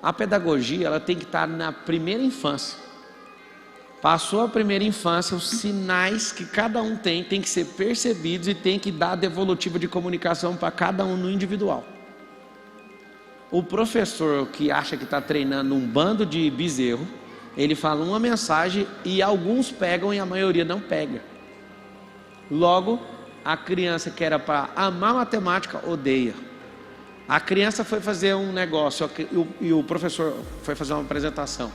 A pedagogia, ela tem que estar na primeira infância. Passou a primeira infância, os sinais que cada um tem que ser percebidos e tem que dar devolutiva de comunicação para cada um no individual. O professor que acha que está treinando um bando de bezerro, ele fala uma mensagem e alguns pegam e a maioria não pega. Logo, a criança que era para amar matemática, odeia. A criança foi fazer um negócio e o professor foi fazer uma apresentação.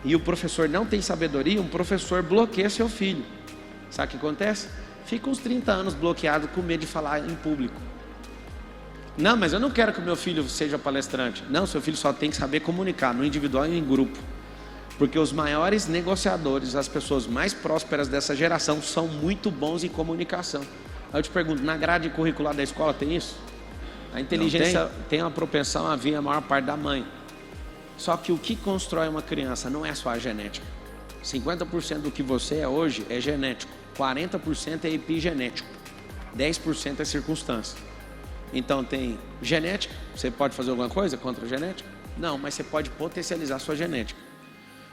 E o professor não tem sabedoria, um professor bloqueia seu filho. Sabe o que acontece? Fica uns 30 anos bloqueado com medo de falar em público. Não, mas eu não quero que o meu filho seja palestrante. Não, seu filho só tem que saber comunicar, no individual e em grupo. Porque os maiores negociadores, as pessoas mais prósperas dessa geração, são muito bons em comunicação. Aí eu te pergunto, na grade curricular da escola tem isso? A inteligência tem uma propensão a vir a maior parte da mãe. Só que o que constrói uma criança não é só a genética. 50% do que você é hoje é genético, 40% é epigenético, 10% é circunstância. Então tem genética, você pode fazer alguma coisa contra a genética? Não, mas você pode potencializar a sua genética.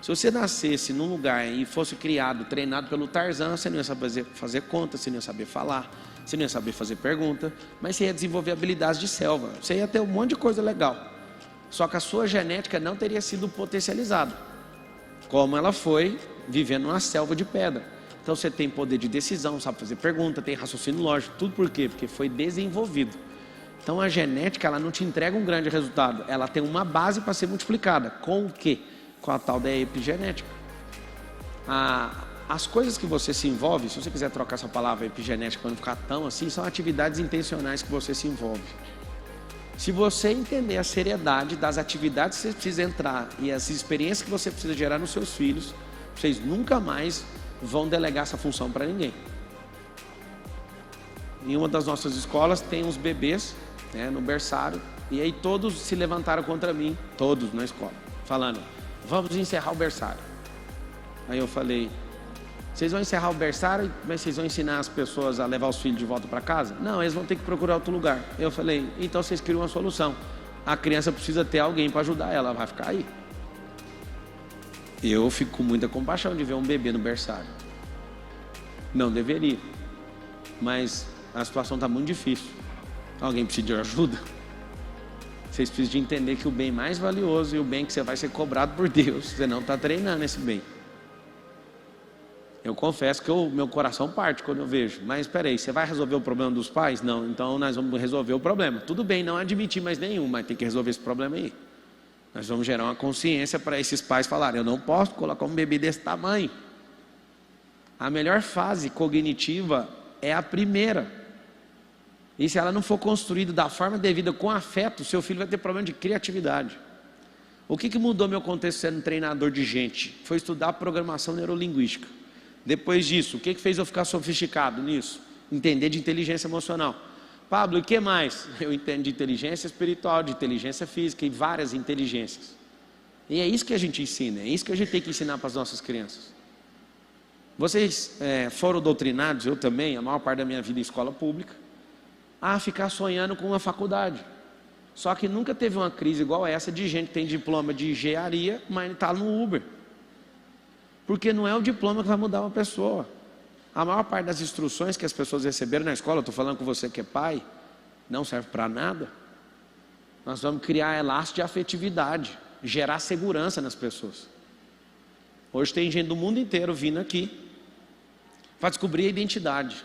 Se você nascesse num lugar e fosse criado, treinado pelo Tarzan, você não ia saber fazer conta, você não ia saber falar, você não ia saber fazer pergunta, mas você ia desenvolver habilidades de selva, você ia ter um monte de coisa legal. Só que a sua genética não teria sido potencializada, como ela foi vivendo numa selva de pedra. Então você tem poder de decisão, sabe fazer pergunta, tem raciocínio lógico, tudo por quê? Porque foi desenvolvido. Então a genética, ela não te entrega um grande resultado, ela tem uma base para ser multiplicada. Com o quê? Com a tal da epigenética. As coisas que você se envolve, se você quiser trocar essa palavra epigenética para não ficar tão assim, são atividades intencionais que você se envolve. Se você entender a seriedade das atividades que você precisa entrar e as experiências que você precisa gerar nos seus filhos, vocês nunca mais vão delegar essa função para ninguém. Em uma das nossas escolas tem uns bebês, né, no berçário, e aí todos se levantaram contra mim, todos na escola, falando, vamos encerrar o berçário. Aí eu falei, vocês vão encerrar o berçário, mas vocês vão ensinar as pessoas a levar os filhos de volta para casa? Não, eles vão ter que procurar outro lugar. Eu falei, então vocês criam uma solução. A criança precisa ter alguém para ajudar ela, vai ficar aí. Eu fico com muita compaixão de ver um bebê no berçário. Não deveria, mas a situação está muito difícil. Alguém precisa de ajuda? Vocês precisam de entender que o bem mais valioso e o bem que você vai ser cobrado por Deus, você não está treinando esse bem. Eu confesso que meu coração parte quando eu vejo. Mas espera aí, você vai resolver o problema dos pais? Não, então nós vamos resolver o problema. Tudo bem, não admitir mais nenhum, mas tem que resolver esse problema aí. Nós vamos gerar uma consciência para esses pais falarem, eu não posso colocar um bebê desse tamanho. A melhor fase cognitiva é a primeira. E se ela não for construída da forma devida, com afeto, seu filho vai ter problema de criatividade. O que mudou meu contexto sendo treinador de gente? Foi estudar programação neurolinguística. Depois disso, o que fez eu ficar sofisticado nisso? Entender de inteligência emocional. Pablo, e o que mais? Eu entendo de inteligência espiritual, de inteligência física e várias inteligências. E é isso que a gente ensina, é isso que a gente tem que ensinar para as nossas crianças. Vocês foram doutrinados, eu também, a maior parte da minha vida em escola pública, a ficar sonhando com uma faculdade. Só que nunca teve uma crise igual essa de gente que tem diploma de engenharia, mas está no Uber. Porque não é o diploma que vai mudar uma pessoa. A maior parte das instruções que as pessoas receberam na escola, eu estou falando com você que é pai, não serve para nada. Nós vamos criar laço de afetividade, gerar segurança nas pessoas. Hoje tem gente do mundo inteiro vindo aqui para descobrir a identidade.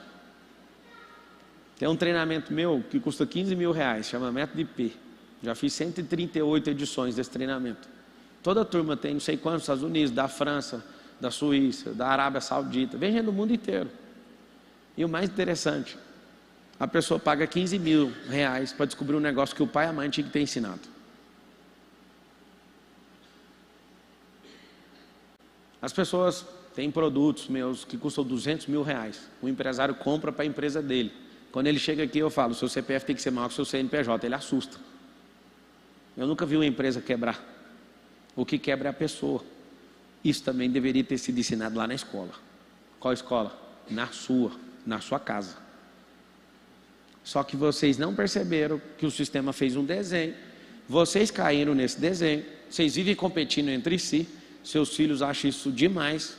Tem um treinamento meu que custa R$15 mil, chama Método IP. Já fiz 138 edições desse treinamento. Toda a turma tem não sei quantos, Estados Unidos, da França, da Suíça, da Arábia Saudita, vem gente do mundo inteiro. E o mais interessante, a pessoa paga R$15 mil para descobrir um negócio que o pai e a mãe tinham que ter ensinado. As pessoas têm produtos meus que custam R$200 mil. O empresário compra para a empresa dele. Quando ele chega aqui eu falo, seu CPF tem que ser maior que o seu CNPJ, ele assusta. Eu nunca vi uma empresa quebrar. O que quebra é a pessoa. Isso também deveria ter sido ensinado lá na escola. Qual escola? Na sua casa. Só que vocês não perceberam que o sistema fez um desenho. Vocês caíram nesse desenho Vocês vivem competindo entre si, seus filhos acham isso demais.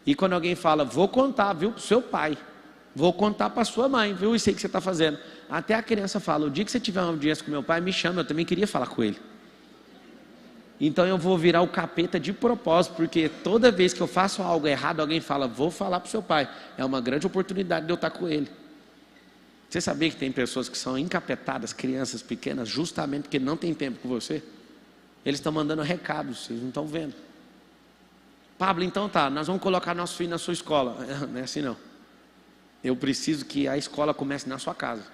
E quando alguém fala, vou contar, viu, para o seu pai, vou contar para sua mãe, viu, isso aí que você está fazendo. Até a criança fala, o dia que você tiver uma audiência com meu pai, me chama, eu também queria falar com ele. Então eu vou virar o capeta de propósito, porque toda vez que eu faço algo errado, alguém fala, vou falar para o seu pai. É uma grande oportunidade de eu estar com ele. Você sabia que tem pessoas que são encapetadas, crianças pequenas, justamente porque não tem tempo com você? Eles estão mandando recados, vocês não estão vendo. Pablo, então tá, nós vamos colocar nosso filho na sua escola. Não é assim não. Eu preciso que a escola comece na sua casa.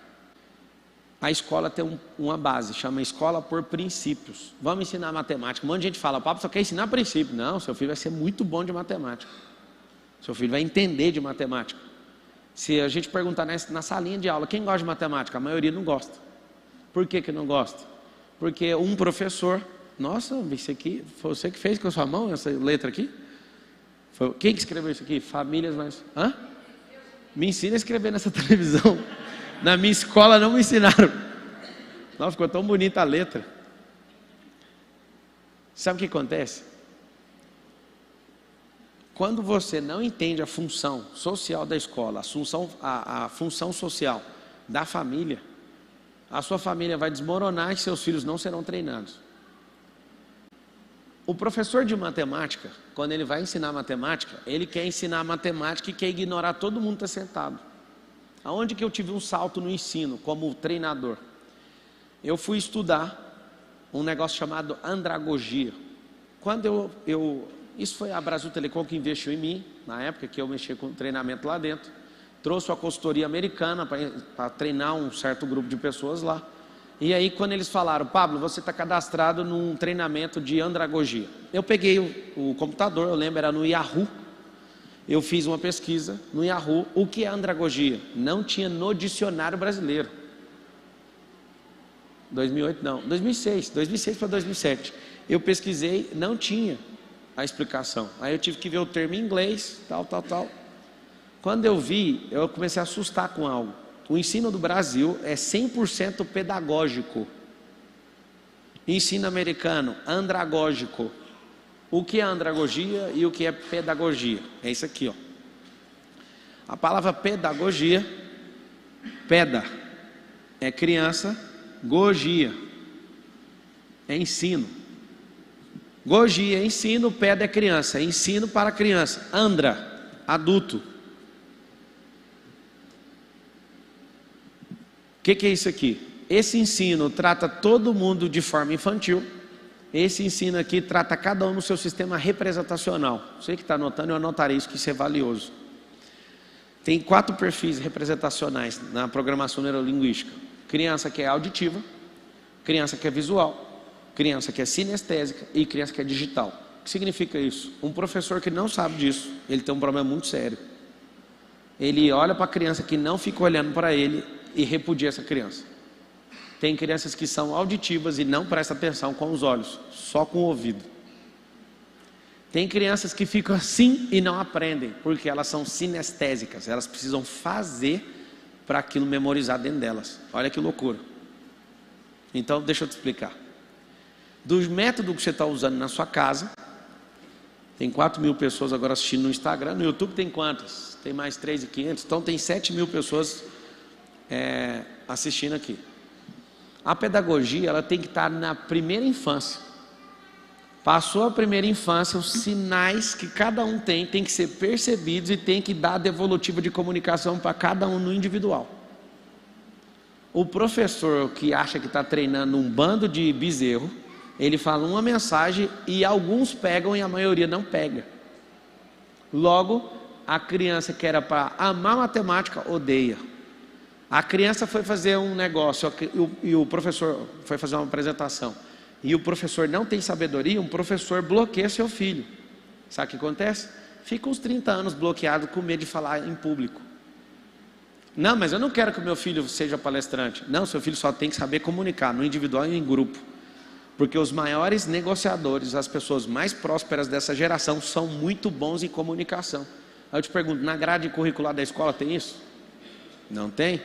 A escola tem uma base, chama Escola por Princípios. Vamos ensinar matemática. Um monte de gente fala, Pablo, só quer ensinar princípio. Não, seu filho vai ser muito bom de matemática. Seu filho vai entender de matemática. Se a gente perguntar na salinha de aula, quem gosta de matemática? A maioria não gosta. Por que não gosta? Porque um professor, nossa, isso aqui, foi você que fez com a sua mão essa letra aqui? Quem que escreveu isso aqui? Famílias mais... Hã? Me ensina a escrever nessa televisão. Na minha escola não me ensinaram. Nossa, ficou tão bonita a letra. Sabe o que acontece? Quando você não entende a função social da escola, a função social da família, a sua família vai desmoronar e seus filhos não serão treinados. O professor de matemática, quando ele vai ensinar matemática, ele quer ensinar matemática e quer ignorar todo mundo que está sentado. Aonde que eu tive um salto no ensino como treinador? Eu fui estudar um negócio chamado andragogia. Quando isso foi a Brasil Telecom que investiu em mim, na época que eu mexia com treinamento lá dentro, trouxe a consultoria americana para treinar um certo grupo de pessoas lá. E aí quando eles falaram, Pablo, você está cadastrado num treinamento de andragogia. Eu peguei o computador, eu lembro, era no Yahoo. Eu fiz uma pesquisa no Yahoo, o que é andragogia? Não tinha no dicionário brasileiro. 2008 não, 2006 para 2007. Eu pesquisei, não tinha a explicação. Aí eu tive que ver o termo em inglês, tal. Quando eu vi, eu comecei a assustar com algo. O ensino do Brasil é 100% pedagógico. Ensino americano, andragógico. O que é andragogia e o que é pedagogia? É isso aqui, ó. A palavra pedagogia, peda, é criança, gogia, é ensino. Gogia é ensino, peda é criança, é ensino para criança. Andra, adulto. O que é isso aqui? Esse ensino trata todo mundo de forma infantil. Esse ensino aqui trata cada um no seu sistema representacional. Você que está anotando, eu anotarei isso, que isso é valioso. Tem 4 perfis representacionais na programação neurolinguística. Criança que é auditiva, criança que é visual, criança que é sinestésica e criança que é digital. O que significa isso? Um professor que não sabe disso, ele tem um problema muito sério. Ele olha para a criança que não fica olhando para ele e repudia essa criança. Tem crianças que são auditivas e não prestam atenção com os olhos, só com o ouvido. Tem crianças que ficam assim e não aprendem, porque elas são sinestésicas, elas precisam fazer para aquilo memorizar dentro delas. Olha que loucura. Então, deixa eu te explicar. Do método que você está usando na sua casa, tem 4.000 pessoas agora assistindo no Instagram, no YouTube tem quantas? Tem mais 3.500, então tem 7.000 pessoas assistindo aqui. A pedagogia, ela tem que estar na primeira infância. Passou a primeira infância, os sinais que cada um tem que ser percebidos e tem que dar devolutiva de comunicação para cada um no individual. O professor que acha que está treinando um bando de bezerro, ele fala uma mensagem e alguns pegam e a maioria não pega. Logo, a criança que era para amar matemática, odeia. A criança foi fazer um negócio e o professor foi fazer uma apresentação e o professor não tem sabedoria, um professor bloqueia seu filho. Sabe o que acontece? Fica uns 30 anos bloqueado com medo de falar em público. Não, mas eu não quero que o meu filho seja palestrante. Não, seu filho só tem que saber comunicar, no individual e em grupo. Porque os maiores negociadores, as pessoas mais prósperas dessa geração são muito bons em comunicação. Aí eu te pergunto, na grade curricular da escola tem isso? Não tem?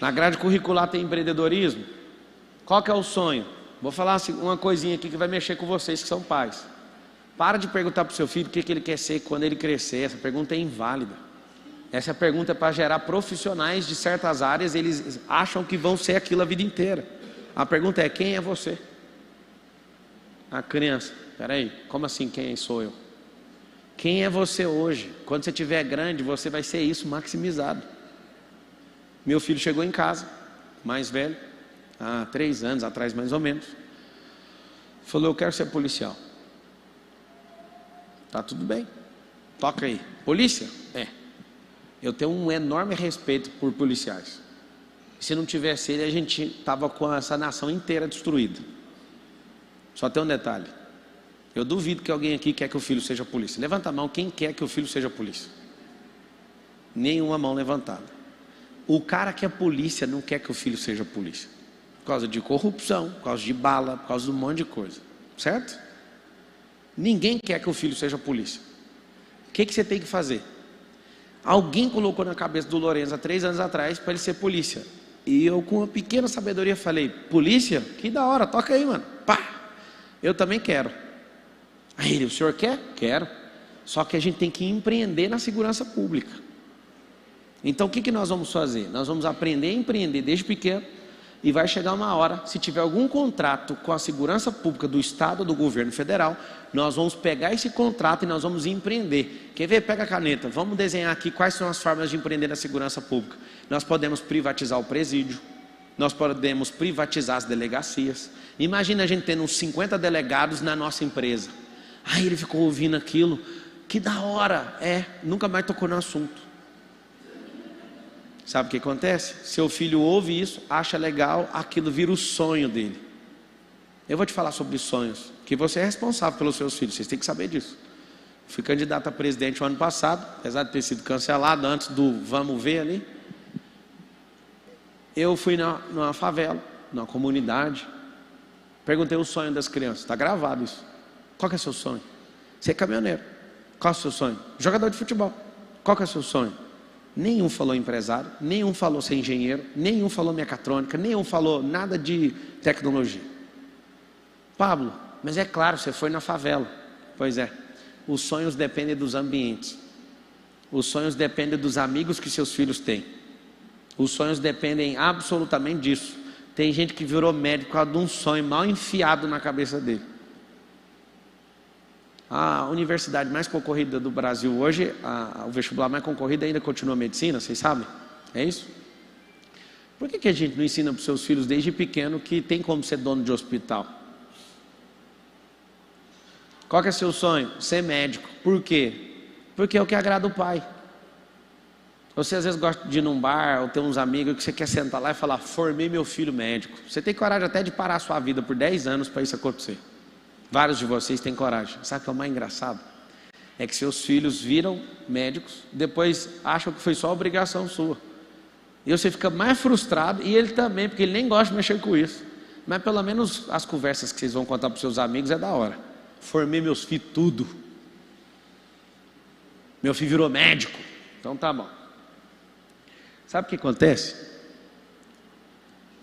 Na grade curricular tem empreendedorismo? Qual que é o sonho? vou falar uma coisinha aqui que vai mexer com vocês que são pais. Para de perguntar para o seu filho o que ele quer ser quando ele crescer. Essa pergunta é inválida. Essa pergunta é para gerar profissionais de certas áreas. Eles acham que vão ser aquilo a vida inteira. A pergunta é: quem é você? A criança: peraí, como assim quem sou eu? Quem é você hoje? Quando você estiver grande, você vai ser isso maximizado. Meu filho chegou em casa, mais velho, há 3 anos atrás mais ou menos. Falou: eu quero ser policial. Tá tudo bem, toca aí. Polícia? É. Eu tenho um enorme respeito por policiais. Se não tivesse ele, a gente estava com essa nação inteira destruída. Só tem um detalhe: eu duvido que alguém aqui quer que o filho seja polícia. Levanta a mão quem quer que o filho seja polícia. Nenhuma mão levantada. O cara que é polícia não quer que o filho seja polícia, por causa de corrupção, por causa de bala, por causa de um monte de coisa, certo? Ninguém quer que o filho seja polícia. O que você tem que fazer? Alguém colocou na cabeça do Lourenço há 3 anos atrás para ele ser polícia. E eu, com uma pequena sabedoria, falei: polícia? Que da hora, toca aí, mano. Pá! Eu também quero. Aí ele: o senhor quer? Quero. Só que a gente tem que empreender na segurança pública. Então o que nós vamos fazer? Nós vamos aprender a empreender desde pequeno. E vai chegar uma hora, se tiver algum contrato com a segurança pública do Estado ou do governo federal, nós vamos pegar esse contrato e nós vamos empreender. Quer ver? Pega a caneta. Vamos desenhar aqui quais são as formas de empreender na segurança pública. Nós podemos privatizar o presídio. Nós podemos privatizar as delegacias. Imagina a gente tendo uns 50 delegados na nossa empresa. Aí ele ficou ouvindo aquilo. Que da hora. Nunca mais tocou no assunto. Sabe o que acontece? Seu filho ouve isso, acha legal, aquilo vira o sonho dele. Eu vou te falar sobre sonhos, que você é responsável pelos seus filhos, vocês têm que saber disso. Fui candidato a presidente o ano passado, apesar de ter sido cancelado antes do vamos ver ali. Eu fui numa favela, numa comunidade, perguntei o sonho das crianças. Está gravado isso. Qual que é o seu sonho? Ser caminhoneiro. Qual é o seu sonho? Jogador de futebol. Qual que é o seu sonho? Nenhum falou empresário, nenhum falou ser engenheiro, nenhum falou mecatrônica, nenhum falou nada de tecnologia. Pablo, mas é claro, você foi na favela. Pois é, os sonhos dependem dos ambientes. Os sonhos dependem dos amigos que seus filhos têm. Os sonhos dependem absolutamente disso. Tem gente que virou médico por causa de um sonho mal enfiado na cabeça dele. A universidade mais concorrida do Brasil hoje, o vestibular mais concorrido ainda continua a medicina, vocês sabem? É isso? Por que a gente não ensina para os seus filhos desde pequeno que tem como ser dono de hospital? Qual que é seu sonho? Ser médico. Por quê? Porque é o que agrada o pai. Você às vezes gosta de ir num bar ou ter uns amigos que você quer sentar lá e falar: formei meu filho médico. Você tem coragem até de parar a sua vida por 10 anos para isso acontecer. Vários de vocês têm coragem. Sabe o que é o mais engraçado? É que seus filhos viram médicos, depois acham que foi só obrigação sua. E você fica mais frustrado, e ele também, porque ele nem gosta de mexer com isso. Mas pelo menos as conversas que vocês vão contar para os seus amigos é da hora. Formei meus filhos tudo. Meu filho virou médico. Então tá bom. Sabe o que acontece?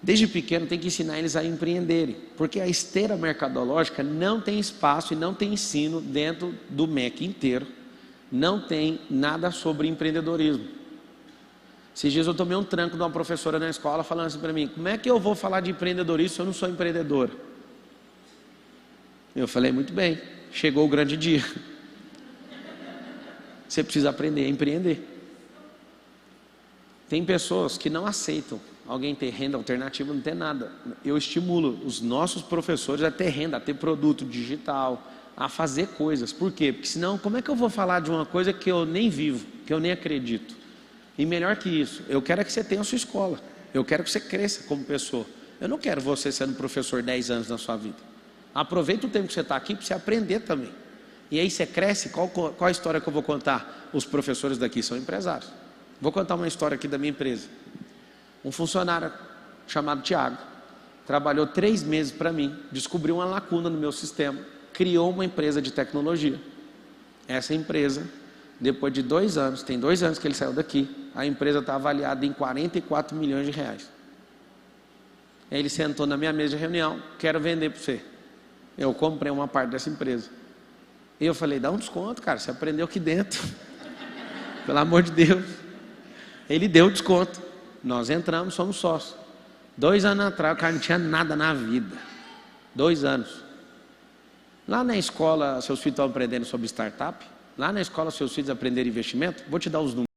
Desde pequeno tem que ensinar eles a empreenderem, porque a esteira mercadológica não tem espaço e não tem ensino dentro do MEC inteiro. Não tem nada sobre empreendedorismo. Esses dias eu tomei um tranco de uma professora na escola falando assim para mim: como é que eu vou falar de empreendedorismo se eu não sou empreendedora? Eu falei: muito bem, chegou o grande dia. Você precisa aprender a empreender. Tem pessoas que não aceitam alguém ter renda alternativa, não ter nada. Eu estimulo os nossos professores a ter renda, a ter produto digital, a fazer coisas. Por quê? Porque senão, como é que eu vou falar de uma coisa que eu nem vivo, que eu nem acredito? E melhor que isso, eu quero que você tenha a sua escola. Eu quero que você cresça como pessoa. Eu não quero você sendo professor 10 anos na sua vida. Aproveita o tempo que você está aqui para você aprender também. E aí você cresce. Qual a história que eu vou contar? Os professores daqui são empresários. Vou contar uma história aqui da minha empresa. Um funcionário chamado Tiago trabalhou 3 meses para mim, descobriu uma lacuna no meu sistema, criou uma empresa de tecnologia. Essa empresa, depois de 2 anos, tem 2 anos que ele saiu daqui, a empresa está avaliada em 44 milhões de reais. Aí ele sentou na minha mesa de reunião, quero vender para você. Eu comprei uma parte dessa empresa. E eu falei, dá um desconto, cara, você aprendeu aqui dentro. Pelo amor de Deus. Ele deu desconto. Nós entramos, somos sócios. 2 anos atrás, o cara não tinha nada na vida. 2 anos. Lá na escola, seus filhos estão aprendendo sobre startup? Lá na escola, seus filhos aprenderam investimento? Vou te dar os números.